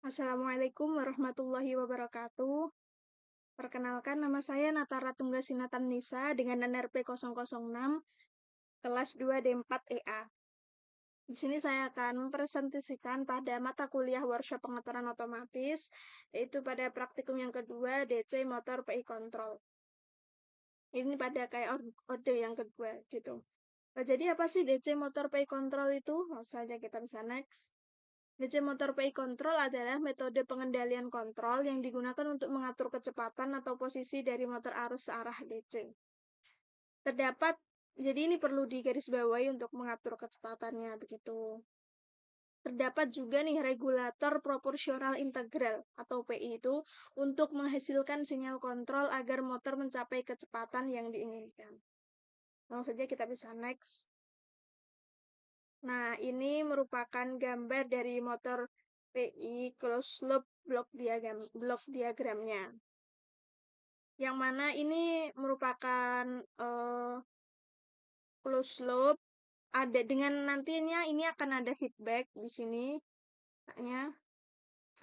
Assalamualaikum warahmatullahi wabarakatuh. Perkenalkan, nama saya Natara Tunggasinatan Nisa dengan NRP 006, kelas 2 D4 EA. Di sini saya akan mempresentasikan pada mata kuliah workshop pengaturan otomatis, yaitu pada praktikum yang kedua, DC Motor PI Control. Ini pada kayak ode yang kedua, gitu. Jadi apa sih DC Motor PI Control itu? Langsung saja kita bisa next. DC Motor PI Control adalah metode pengendalian kontrol yang digunakan untuk mengatur kecepatan atau posisi dari motor arus searah DC. Jadi ini perlu digarisbawahi untuk mengatur kecepatannya begitu. Terdapat juga nih regulator proporsional integral atau PI itu untuk menghasilkan sinyal kontrol agar motor mencapai kecepatan yang diinginkan. Langsung saja kita bisa next. Nah, ini merupakan gambar dari motor PI closed loop block diagramnya. Yang mana ini merupakan closed loop, ada dengan nantinya ini akan ada feedback di sini.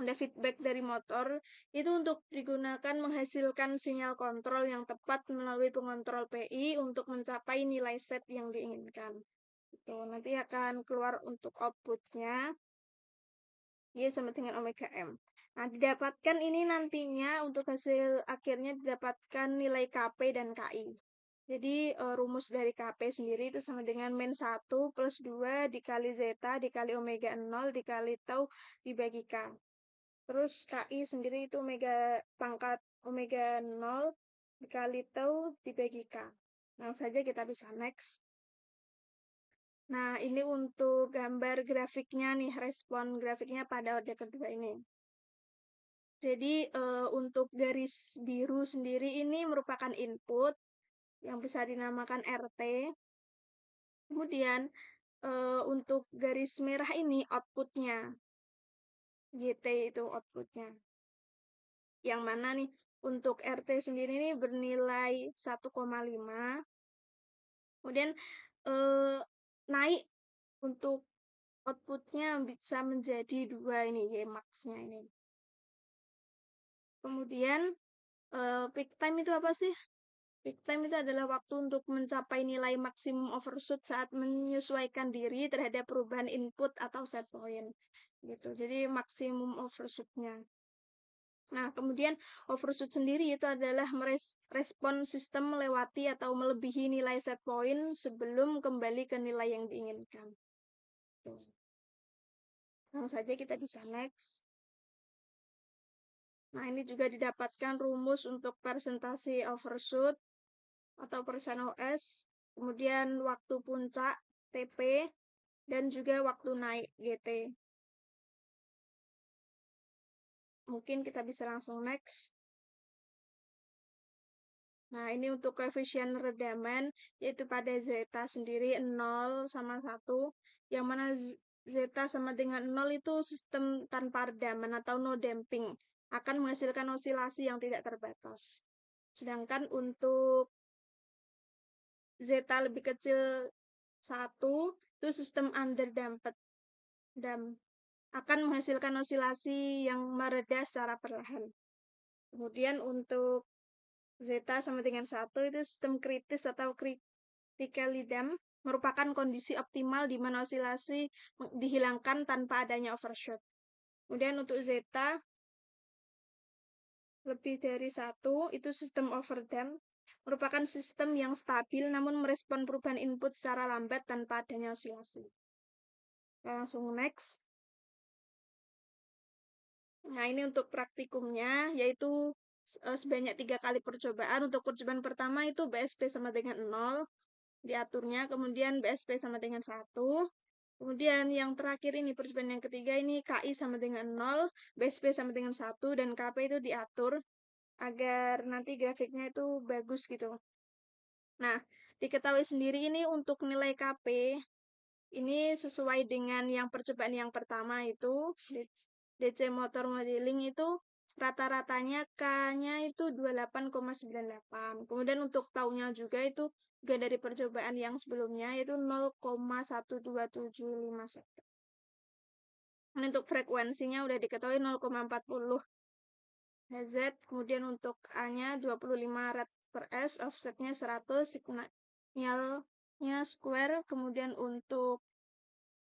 Ada feedback dari motor itu untuk digunakan menghasilkan sinyal kontrol yang tepat melalui pengontrol PI untuk mencapai nilai set yang diinginkan. Itu nanti akan keluar untuk outputnya Y sama dengan omega M. Nah, didapatkan ini nantinya untuk hasil akhirnya didapatkan nilai KP dan KI. Jadi rumus dari KP sendiri itu sama dengan min 1 plus 2 dikali zeta dikali omega 0 dikali tau dibagi K. Terus KI sendiri itu pangkat omega 0 dikali tau dibagi K. Langsung saja kita bisa next. Nah, ini untuk gambar grafiknya nih, respon grafiknya pada orde kedua ini. Jadi, untuk garis biru sendiri ini merupakan input yang bisa dinamakan RT. Kemudian, untuk garis merah ini outputnya. GT itu outputnya. Yang mana nih, untuk RT sendiri ini bernilai 1,5. Kemudian, naik untuk outputnya bisa menjadi 2 ini, Y max-nya ini. Kemudian, peak time itu apa sih? Peak time itu adalah waktu untuk mencapai nilai maksimum overshoot saat menyesuaikan diri terhadap perubahan input atau set point. Gitu. Jadi maksimum overshoot-nya. Nah, kemudian overshoot sendiri itu adalah merespon sistem melewati atau melebihi nilai set point sebelum kembali ke nilai yang diinginkan. Tuh. Langsung saja kita bisa next. Nah, ini juga didapatkan rumus untuk persentase overshoot atau persen OS, kemudian waktu puncak TP, dan juga waktu naik GT. Mungkin kita bisa langsung next. Nah, ini untuk koefisien redaman, yaitu pada zeta sendiri 0 sama 1, yang mana zeta sama dengan 0 itu sistem tanpa redaman atau no damping, akan menghasilkan osilasi yang tidak terbatas. Sedangkan untuk zeta lebih kecil 1, itu sistem underdamped, dan akan menghasilkan osilasi yang mereda secara perlahan. Kemudian untuk zeta sama dengan 1 itu sistem kritis atau critically damped, merupakan kondisi optimal di mana osilasi dihilangkan tanpa adanya overshoot. Kemudian untuk zeta lebih dari 1 itu sistem overdamped, merupakan sistem yang stabil namun merespon perubahan input secara lambat tanpa adanya osilasi. Langsung next. Nah, ini untuk praktikumnya, yaitu sebanyak 3 kali percobaan. Untuk percobaan pertama itu BSP sama dengan 0, diaturnya. Kemudian BSP sama dengan 1. Kemudian yang terakhir ini, percobaan yang ketiga ini KI sama dengan 0, BSP sama dengan 1, dan KP itu diatur agar nanti grafiknya itu bagus gitu. Nah, diketahui sendiri ini untuk nilai KP, ini sesuai dengan yang percobaan yang pertama itu, DC motor modeling itu rata-ratanya K-nya itu 28,98. Kemudian untuk taunya juga itu juga dari percobaan yang sebelumnya yaitu 0,1275 second. Untuk frekuensinya udah diketahui 0,40 Hz, kemudian untuk A-nya 25 rad per S, offsetnya 100, signalnya square, kemudian untuk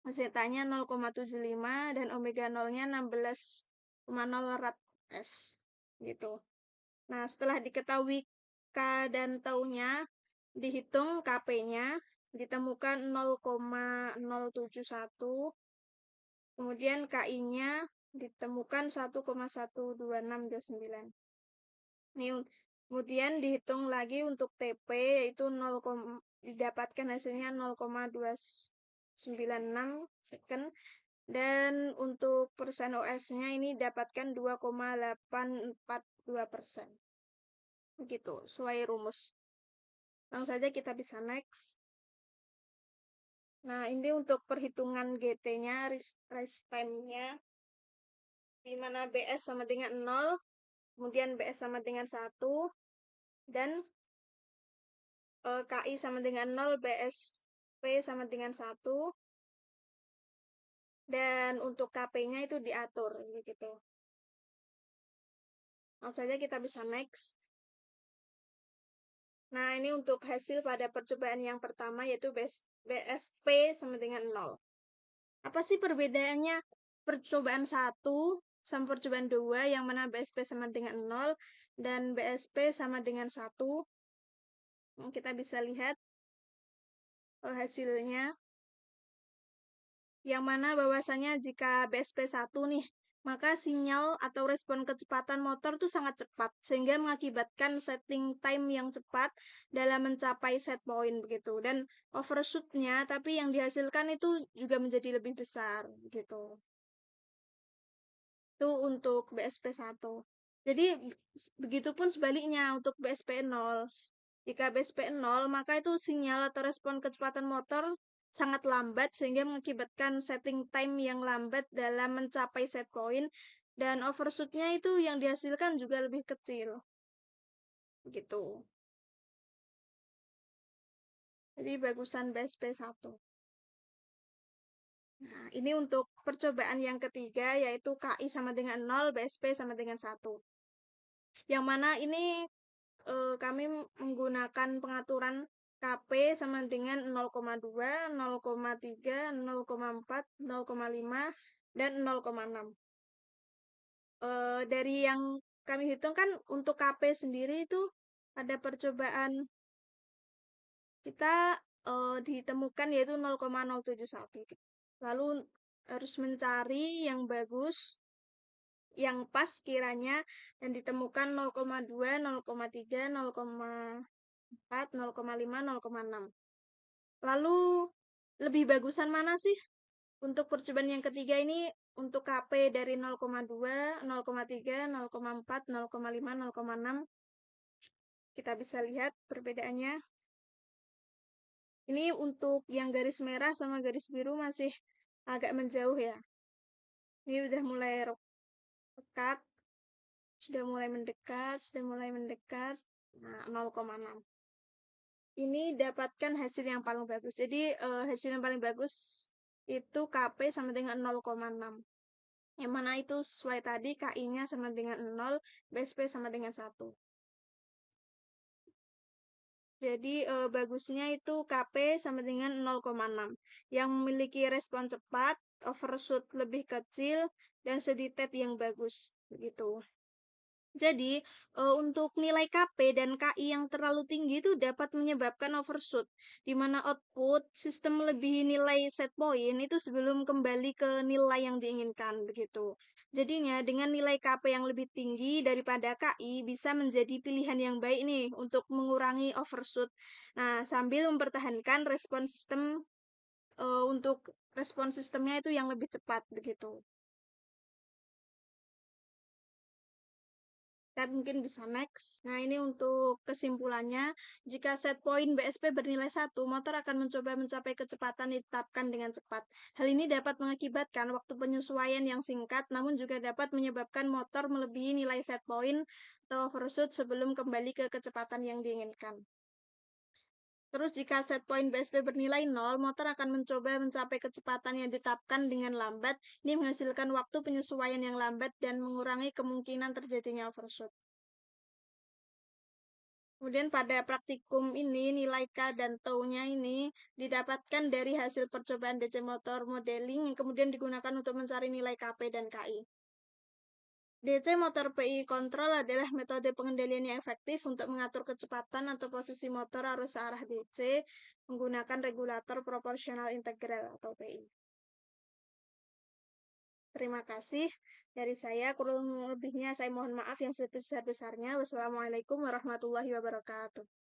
zeta-nya 0,75 dan omega 0-nya 16,0 rad S gitu. Nah, setelah diketahui K dan taunya, dihitung KP-nya, ditemukan 0,071, kemudian KI-nya ditemukan 1,12629. Kemudian dihitung lagi untuk TP, yaitu didapatkan hasilnya 0,296 second, dan untuk persen OS-nya ini dapatkan 2,842%. Begitu, sesuai rumus. Langsung saja kita bisa next. Nah, ini untuk perhitungan GT-nya, rest time-nya, di mana BS sama dengan 0, kemudian BS sama dengan 1, dan KI sama dengan 0, BSP sama dengan 1, dan untuk KP-nya itu diatur, begitu. Langsung saja kita bisa next. Nah, ini untuk hasil pada percobaan yang pertama, yaitu BSP sama dengan 0. Apa sih perbedaannya percobaan 1 sama percobaan 2, yang mana BSP sama dengan 0 dan BSP sama dengan 1? Kita bisa lihat hasilnya, yang mana bahwasanya jika BSP 1 nih, maka sinyal atau respon kecepatan motor itu sangat cepat, sehingga mengakibatkan setting time yang cepat dalam mencapai set point begitu. Dan overshoot-nya, tapi yang dihasilkan itu juga menjadi lebih besar gitu. Itu untuk BSP 1. Jadi begitupun sebaliknya untuk BSP 0. Jika BSP 0, maka itu sinyal atau respon kecepatan motor sangat lambat sehingga mengakibatkan setting time yang lambat dalam mencapai set point, dan overshoot-nya itu yang dihasilkan juga lebih kecil. Gitu. Jadi bagusan BSP 1. Nah, ini untuk percobaan yang ketiga, yaitu KI sama dengan 0, BSP sama dengan 1. Yang mana ini kami menggunakan pengaturan KP sama dengan 0,2, 0,3, 0,4, 0,5, dan 0,6. Dari yang kami hitung kan untuk KP sendiri itu ada percobaan kita ditemukan yaitu 0,071. Lalu harus mencari yang bagus, yang pas kiranya, dan ditemukan 0,2, 0,3, 0,4, 0,5, 0,6. Lalu lebih bagusan mana sih? Untuk percobaan yang ketiga ini untuk KP dari 0,2, 0,3, 0,4, 0,5, 0,6. Kita bisa lihat perbedaannya. Ini untuk yang garis merah sama garis biru masih agak menjauh ya. Ini udah mulai dekat, sudah mulai mendekat. Nah, 0,6. Ini dapatkan hasil yang paling bagus. Jadi hasil yang paling bagus itu KP sama dengan 0,6. Yang mana itu sesuai tadi, KI-nya sama dengan 0, BSP sama dengan 1. Jadi bagusnya itu KP sama dengan 0,6. Yang memiliki respon cepat, overshoot lebih kecil, dan steady yang bagus. Begitu. Jadi, untuk nilai KP dan KI yang terlalu tinggi itu dapat menyebabkan overshoot, di mana output sistem melebihi nilai set point itu sebelum kembali ke nilai yang diinginkan, begitu. Jadinya, dengan nilai KP yang lebih tinggi daripada KI bisa menjadi pilihan yang baik nih untuk mengurangi overshoot. Nah, sambil mempertahankan untuk respon sistemnya itu yang lebih cepat, begitu. Kita mungkin bisa next. Nah, ini untuk kesimpulannya, jika set point BSP bernilai 1, motor akan mencoba mencapai kecepatan ditetapkan dengan cepat. Hal ini dapat mengakibatkan waktu penyesuaian yang singkat, namun juga dapat menyebabkan motor melebihi nilai set point atau overshoot sebelum kembali ke kecepatan yang diinginkan. Terus jika set point BSP bernilai 0, motor akan mencoba mencapai kecepatan yang ditetapkan dengan lambat. Ini menghasilkan waktu penyesuaian yang lambat dan mengurangi kemungkinan terjadinya overshoot. Kemudian pada praktikum ini, nilai K dan tau-nya ini didapatkan dari hasil percobaan DC motor modeling yang kemudian digunakan untuk mencari nilai KP dan KI. DC motor PI control adalah metode pengendalian yang efektif untuk mengatur kecepatan atau posisi motor arus arah DC menggunakan regulator proporsional integral atau PI. Terima kasih dari saya, kurang lebihnya saya mohon maaf yang sebesar-besarnya. Wassalamualaikum warahmatullahi wabarakatuh.